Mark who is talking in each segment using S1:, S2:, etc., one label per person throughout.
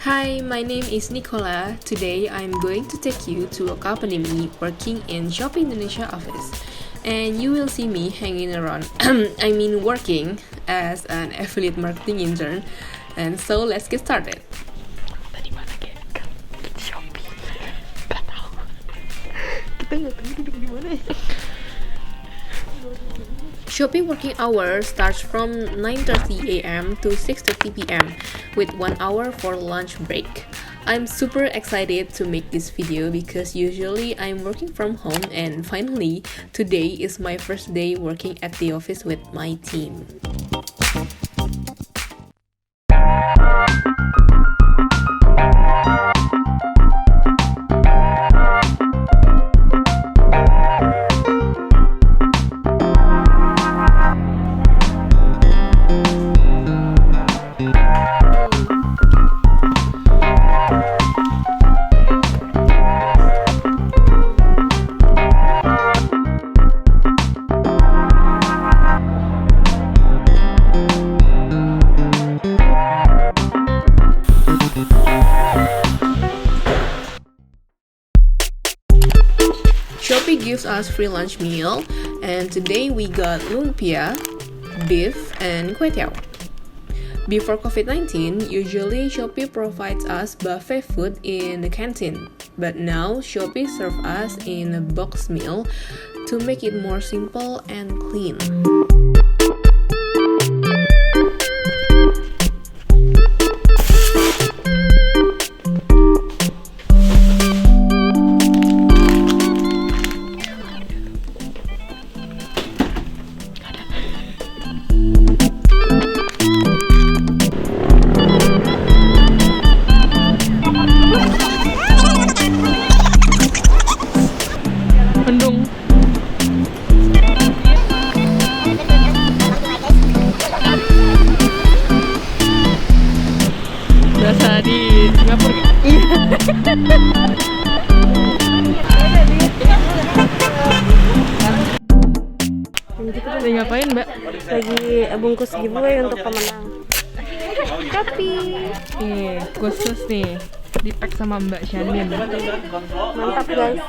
S1: Hi, my name is Nicola. Today I'm going to take you to accompany me working in Shopee Indonesia office. And you will see me hanging around, working as an affiliate marketing intern. And so let's get started.
S2: Tadi mana kayak Shopee? Gak tahu. Kita nggak tahu duduk di mana.
S1: Shopee working hour starts from 9:30 a.m. to 6:30 p.m. with 1 hour for lunch break. I'm super excited to make this video because usually I'm working from home, and finally today is my first day working at the office with my team. Shopee gives us free lunch meal, and today we got lumpia, beef, and kway teow. Before COVID-19, usually Shopee provides us buffet food in the canteen, but now Shopee serves us in a box meal to make it more simple and clean.
S2: Berasa di Singapura gak? Lagi ngapain, Mbak?
S3: Lagi bungkus giveaway untuk pemenang Shopee.
S2: Khusus nih di-pack sama Mbak Shanin.
S3: Mantap guys.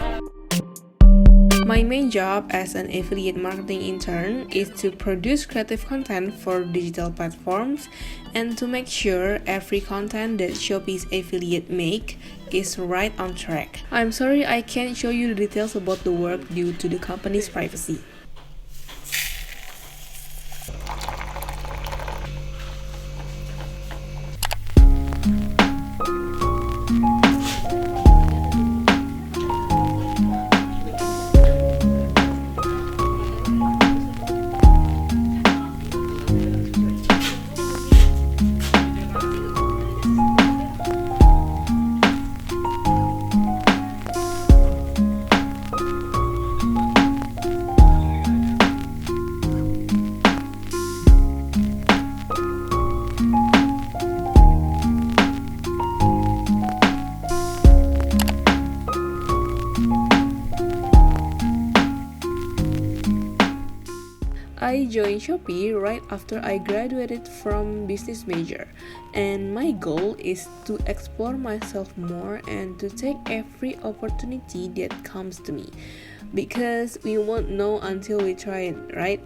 S1: My main job as an affiliate marketing intern is to produce creative content for digital platforms and to make sure every content that Shopee's affiliate make is right on track. I'm sorry I can't show you the details about the work due to the company's privacy. I joined Shopee right after I graduated from business major, and my goal is to explore myself more and to take every opportunity that comes to me, because we won't know until we try it, right?